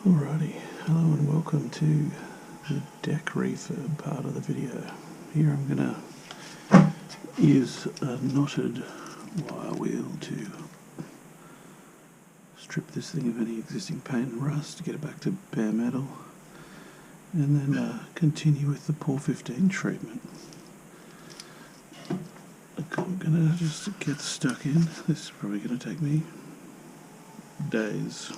Alrighty, hello and welcome to the deck refurb part of the video. Here I'm going to use a knotted wire wheel to strip this thing of any existing paint and rust, get it back to bare metal, and then continue with the Por 15 treatment. I'm going to just get stuck in. This is probably going to take me days.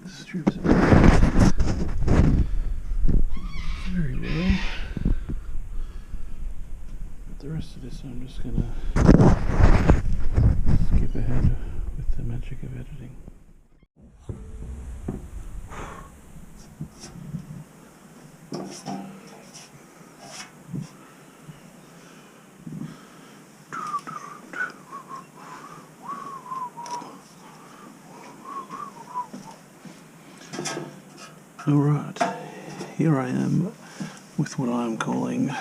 Strips it very well. But the rest of this I'm just going to skip ahead with the magic of editing. Alright, here I am with what I'm calling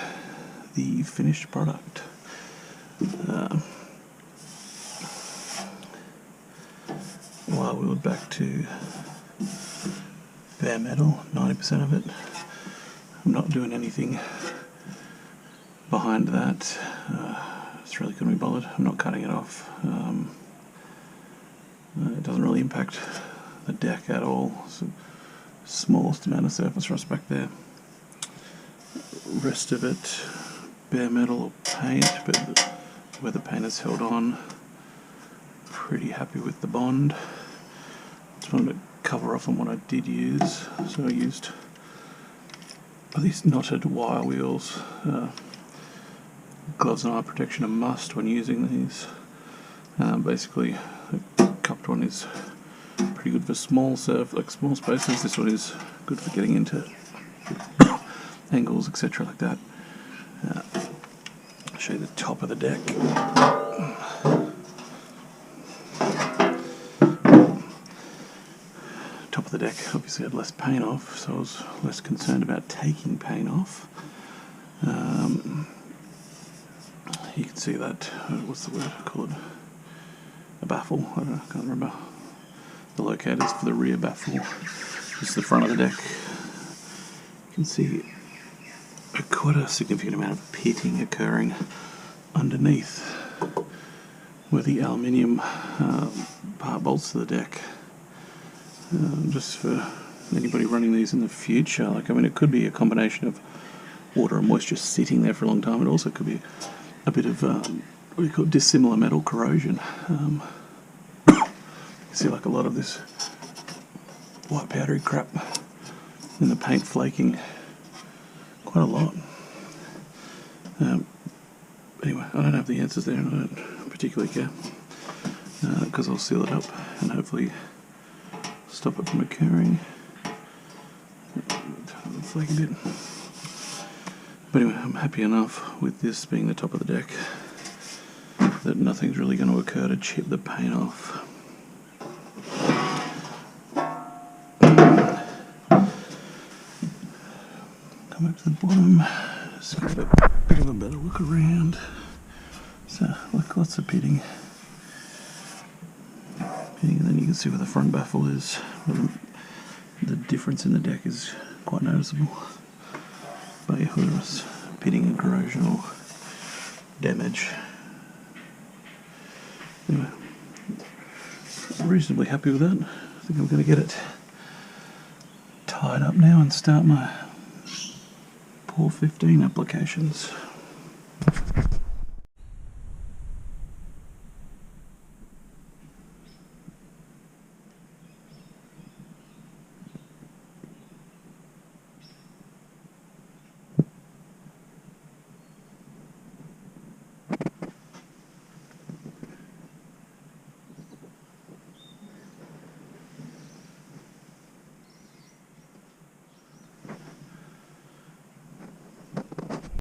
the finished product. Wire wheel back to bare metal, 90% of it. I'm not doing anything behind that. It's really couldn't be bothered. I'm not cutting it off. It doesn't really impact the deck at all. It's the smallest amount of surface rust back there. Rest of it, bare metal or paint, but where the paint is held on, pretty happy with the bond. Just wanted to cover off on what I did use, so I used these knotted wire wheels. Gloves and eye protection are must when using these. Basically, the cupped one is pretty good for small small spaces. This one is good for getting into angles, etc., like that. I'll show you the top of the deck. Top of the deck obviously had less paint off, so I was less concerned about taking paint off. You can see that, what's the word, I call it a baffle, I don't know, I can't remember the locators for the rear baffle. This is the front of the deck. You can see quite a significant amount of pitting occurring underneath where the aluminium part bolts to the deck. Just for anybody running these in the future, like, I mean, it could be a combination of water and moisture sitting there for a long time. It also could be a bit of what do you call it, dissimilar metal corrosion. You see, like, a lot of this white powdery crap in the paint flaking, quite a lot. Anyway, I don't have the answers there, and I don't particularly care, because I'll seal it up and hopefully stop it from occurring. Flake a bit. But anyway, I'm happy enough with this being the top of the deck that nothing's really going to occur to chip the paint off. Come up to the bottom, just give it a bit of a better look around. So, look, lots of pitting. And then you can see where the front baffle is. Where the difference in the deck is quite noticeable. But yeah, whether it's pitting and corrosion or damage. Anyway, I'm reasonably happy with that. I think I'm going to get it tied up now and start my pour 15 applications.